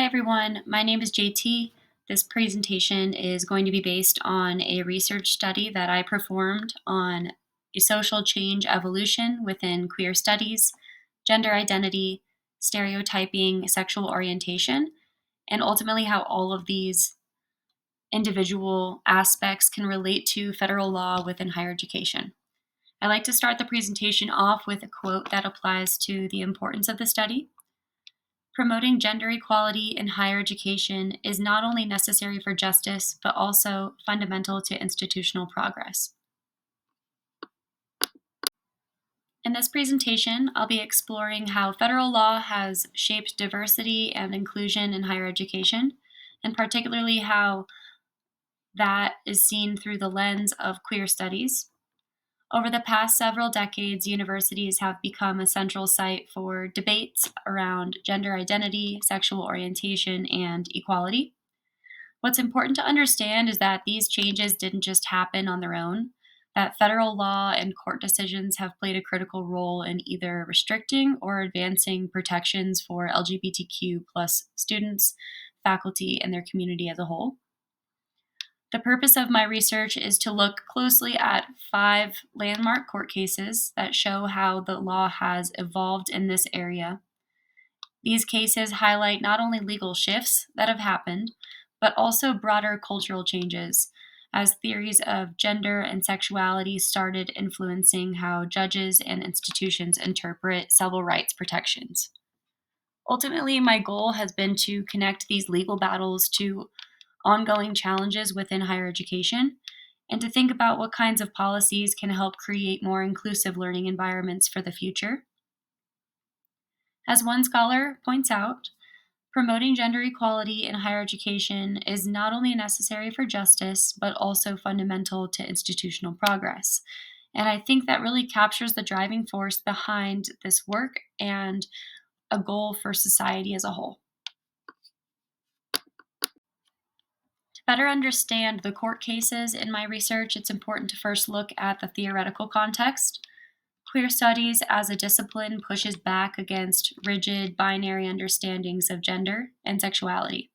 everyone, my name is JT. This presentation is going to be based on a research study that I performed on a social change evolution within queer studies, gender identity, stereotyping, sexual orientation, and ultimately how all of these individual aspects can relate to federal law within higher education. I like to start the presentation off with a quote that applies to the importance of the study. Promoting gender equality in higher education is not only necessary for justice, but also fundamental to institutional progress. In this presentation, I'll be exploring how federal law has shaped diversity and inclusion in higher education, and particularly how that is seen through the lens of queer studies. Over the past several decades, universities have become a central site for debates around gender identity, sexual orientation, and equality. What's important to understand is that these changes didn't just happen on their own, that federal law and court decisions have played a critical role in either restricting or advancing protections for LGBTQ plus students, faculty, and their community as a whole. The purpose of my research is to look closely at 5 landmark court cases that show how the law has evolved in this area. These cases highlight not only legal shifts that have happened, but also broader cultural changes, as theories of gender and sexuality started influencing how judges and institutions interpret civil rights protections. Ultimately, my goal has been to connect these legal battles to ongoing challenges within higher education, and to think about what kinds of policies can help create more inclusive learning environments for the future. As one scholar points out, promoting gender equality in higher education is not only necessary for justice, but also fundamental to institutional progress. And I think that really captures the driving force behind this work and a goal for society as a whole. To better understand the court cases in my research, it's important to first look at the theoretical context. Queer studies as a discipline pushes back against rigid binary understandings of gender and sexuality.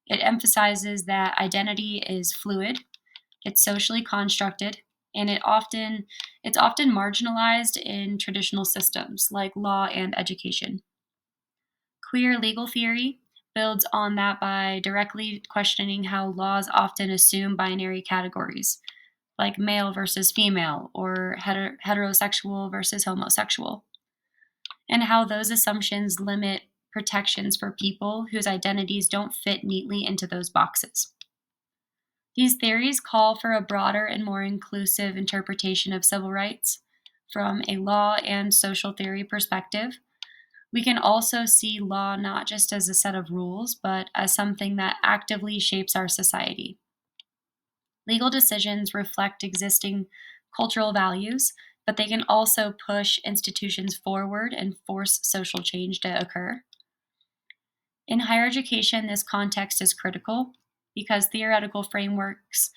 It emphasizes that identity is fluid, it's socially constructed, and it's often marginalized in traditional systems like law and education. Queer legal theory builds on that by directly questioning how laws often assume binary categories, like male versus female or heterosexual versus homosexual, and how those assumptions limit protections for people whose identities don't fit neatly into those boxes. These theories call for a broader and more inclusive interpretation of civil rights from a law and social theory perspective. We can also see law not just as a set of rules, but as something that actively shapes our society. Legal decisions reflect existing cultural values, but they can also push institutions forward and force social change to occur. In higher education, this context is critical because theoretical frameworks,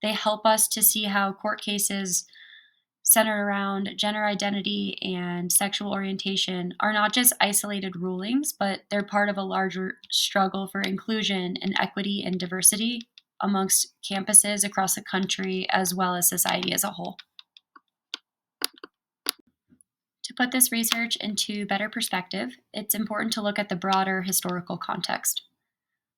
they help us to see how court cases centered around gender identity and sexual orientation are not just isolated rulings, but they're part of a larger struggle for inclusion and equity and diversity amongst campuses across the country as well as society as a whole. To put this research into better perspective, it's important to look at the broader historical context.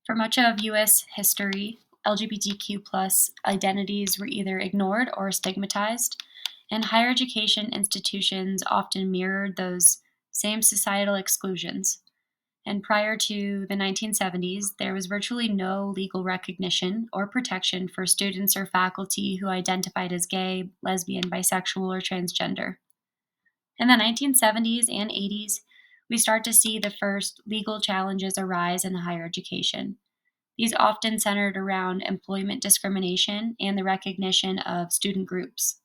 For much of US history, LGBTQ plus identities were either ignored or stigmatized, and higher education institutions often mirrored those same societal exclusions. And prior to the 1970s, there was virtually no legal recognition or protection for students or faculty who identified as gay, lesbian, bisexual, or transgender. In the 1970s and 80s, we start to see the first legal challenges arise in higher education. These often centered around employment discrimination and the recognition of student groups.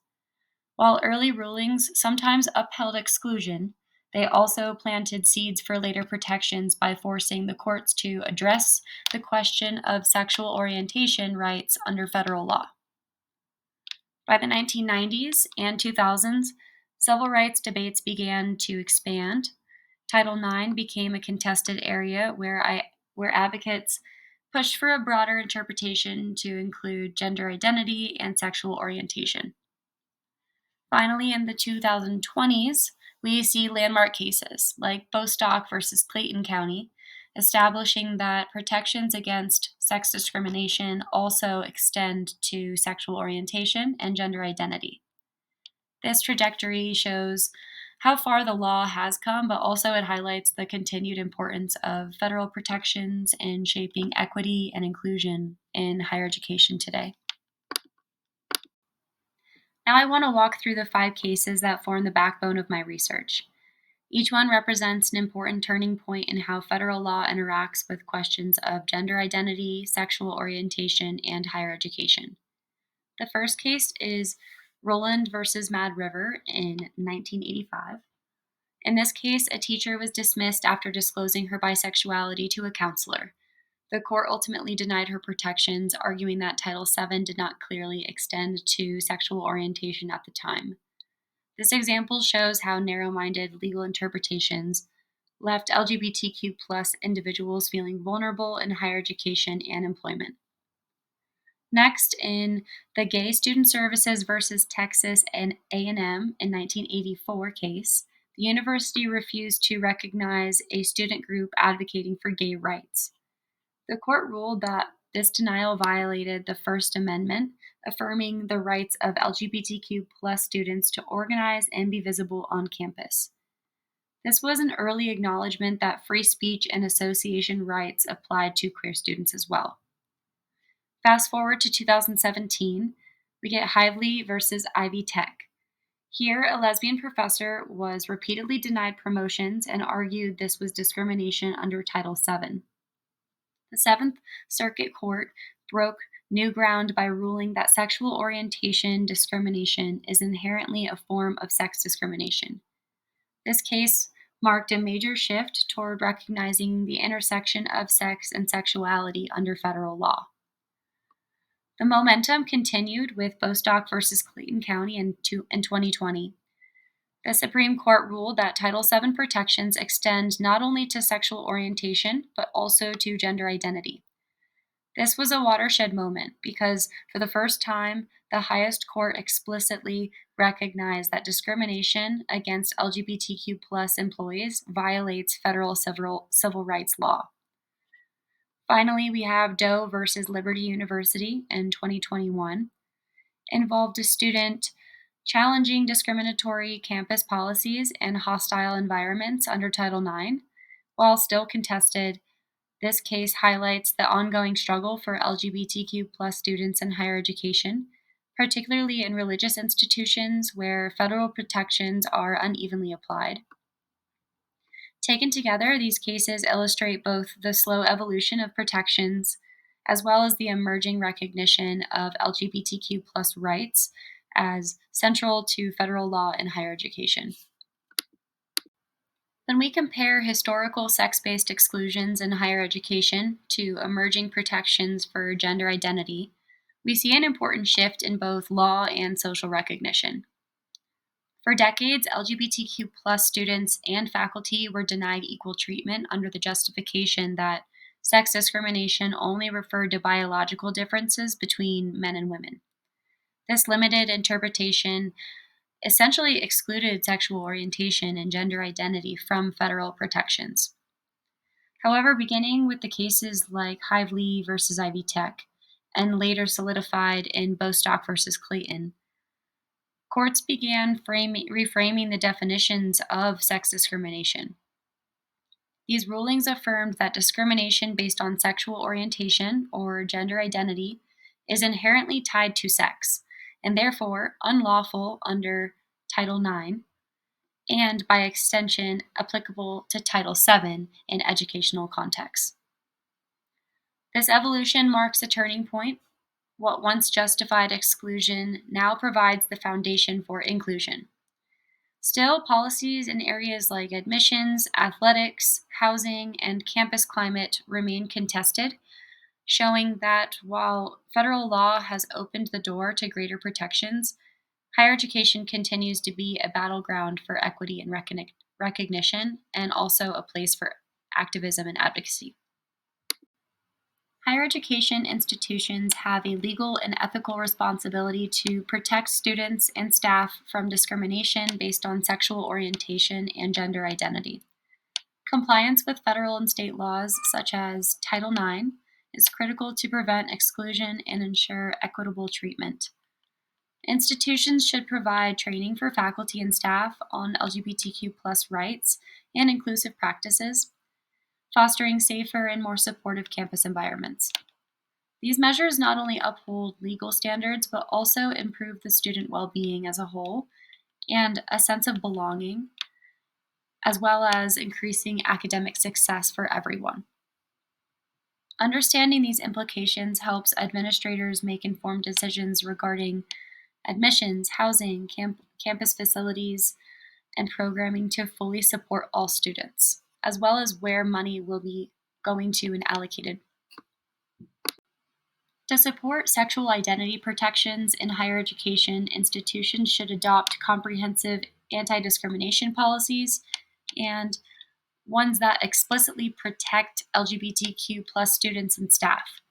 While early rulings sometimes upheld exclusion, they also planted seeds for later protections by forcing the courts to address the question of sexual orientation rights under federal law. By the 1990s and 2000s, civil rights debates began to expand. Title IX became a contested area where where advocates pushed for a broader interpretation to include gender identity and sexual orientation. Finally, in the 2020s, we see landmark cases like Bostock versus Clayton County, establishing that protections against sex discrimination also extend to sexual orientation and gender identity. This trajectory shows how far the law has come, but also it highlights the continued importance of federal protections in shaping equity and inclusion in higher education today. Now, I want to walk through the 5 cases that form the backbone of my research. Each one represents an important turning point in how federal law interacts with questions of gender identity, sexual orientation, and higher education. The first case is Roland versus Mad River in 1985. In this case, a teacher was dismissed after disclosing her bisexuality to a counselor. The court ultimately denied her protections, arguing that Title VII did not clearly extend to sexual orientation at the time. This example shows how narrow minded legal interpretations left LGBTQ individuals feeling vulnerable in higher education and employment. Next, in the Gay Student Services versus Texas and A&M in 1984 case, the university refused to recognize a student group advocating for gay rights. The court ruled that this denial violated the First Amendment, affirming the rights of LGBTQ students to organize and be visible on campus. This was an early acknowledgement that free speech and association rights applied to queer students as well. Fast forward to 2017, we get Hively versus Ivy Tech. Here, a lesbian professor was repeatedly denied promotions and argued this was discrimination under Title VII. The Seventh Circuit Court broke new ground by ruling that sexual orientation discrimination is inherently a form of sex discrimination. This case marked a major shift toward recognizing the intersection of sex and sexuality under federal law. The momentum continued with Bostock versus Clayton County in 2020. The Supreme Court ruled that Title VII protections extend not only to sexual orientation, but also to gender identity. This was a watershed moment because, for the first time, the highest court explicitly recognized that discrimination against LGBTQ employees violates federal civil rights law. Finally, we have Doe versus Liberty University in 2021, involved a student challenging discriminatory campus policies and hostile environments under Title IX. While still contested, this case highlights the ongoing struggle for LGBTQ students in higher education, particularly in religious institutions where federal protections are unevenly applied. Taken together, these cases illustrate both the slow evolution of protections as well as the emerging recognition of LGBTQ rights as central to federal law in higher education. When we compare historical sex-based exclusions in higher education to emerging protections for gender identity, we see an important shift in both law and social recognition. For decades, LGBTQ students and faculty were denied equal treatment under the justification that sex discrimination only referred to biological differences between men and women. This limited interpretation essentially excluded sexual orientation and gender identity from federal protections. However, beginning with the cases like Hively versus Ivy Tech, and later solidified in Bostock versus Clayton, courts began reframing the definitions of sex discrimination. These rulings affirmed that discrimination based on sexual orientation or gender identity is inherently tied to sex, and therefore unlawful under Title IX, and by extension applicable to Title VII in educational contexts. This evolution marks a turning point. What once justified exclusion now provides the foundation for inclusion. Still, policies in areas like admissions, athletics, housing, and campus climate remain contested, showing that while federal law has opened the door to greater protections, higher education continues to be a battleground for equity and recognition, and also a place for activism and advocacy. Higher education institutions have a legal and ethical responsibility to protect students and staff from discrimination based on sexual orientation and gender identity. Compliance with federal and state laws, such as Title IX, is critical to prevent exclusion and ensure equitable treatment. Institutions should provide training for faculty and staff on LGBTQ rights and inclusive practices, fostering safer and more supportive campus environments. These measures not only uphold legal standards, but also improve the student well-being as a whole and a sense of belonging, as well as increasing academic success for everyone. Understanding these implications helps administrators make informed decisions regarding admissions, housing, campus facilities, and programming to fully support all students, as well as where money will be going to and allocated. To support sexual identity protections in higher education, institutions should adopt comprehensive anti-discrimination policies and ones that explicitly protect LGBTQ students and staff.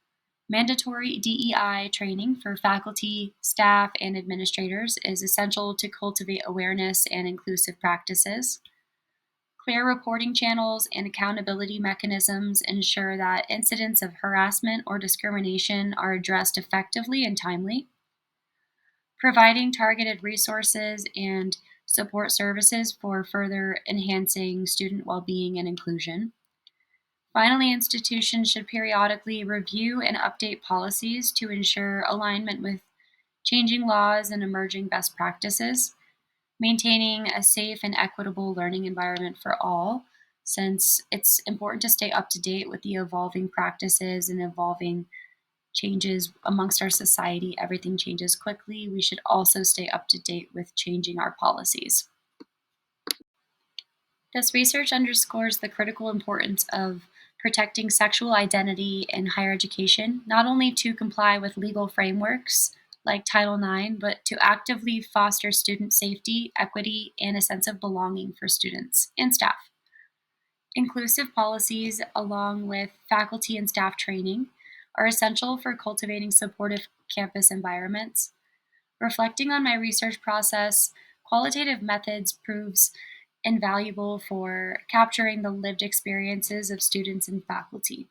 Mandatory DEI training for faculty, staff, and administrators is essential to cultivate awareness and inclusive practices. Clear reporting channels and accountability mechanisms ensure that incidents of harassment or discrimination are addressed effectively and timely. Providing targeted resources and support services for further enhancing student well-being and inclusion. Finally, institutions should periodically review and update policies to ensure alignment with changing laws and emerging best practices, maintaining a safe and equitable learning environment for all, since it's important to stay up to date with the evolving practices and evolving changes amongst our society. Everything changes quickly. We should also stay up to date with changing our policies. This research underscores the critical importance of protecting sexual identity in higher education, not only to comply with legal frameworks like Title IX, but to actively foster student safety, equity, and a sense of belonging for students and staff. Inclusive policies, along with faculty and staff training, are essential for cultivating supportive campus environments. Reflecting on my research process, qualitative methods proves invaluable for capturing the lived experiences of students and faculty,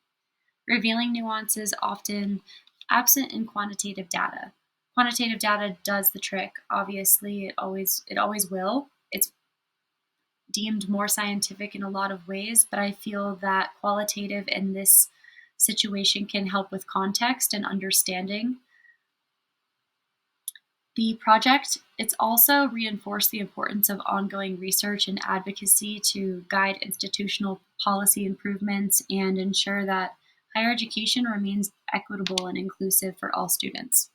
revealing nuances often absent in quantitative data. Quantitative data does the trick. Obviously, it always will. It's deemed more scientific in a lot of ways, but I feel that qualitative in this situation can help with context and understanding. The project, it's also reinforced the importance of ongoing research and advocacy to guide institutional policy improvements and ensure that higher education remains equitable and inclusive for all students.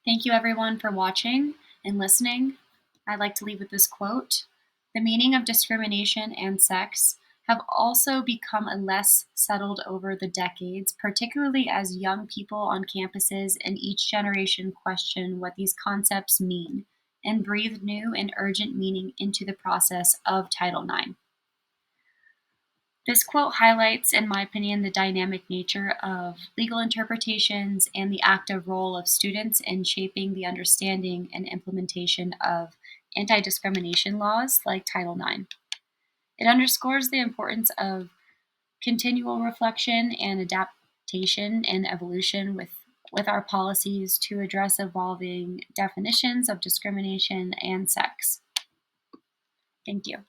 Thank you everyone for watching and listening. I'd like to leave with this quote: "The meaning of discrimination and sex have also become a less settled over the decades, particularly as young people on campuses and each generation question what these concepts mean and breathe new and urgent meaning into the process of Title IX." This quote highlights, in my opinion, the dynamic nature of legal interpretations and the active role of students in shaping the understanding and implementation of anti-discrimination laws like Title IX. It underscores the importance of continual reflection and adaptation and evolution with our policies to address evolving definitions of discrimination and sex. Thank you.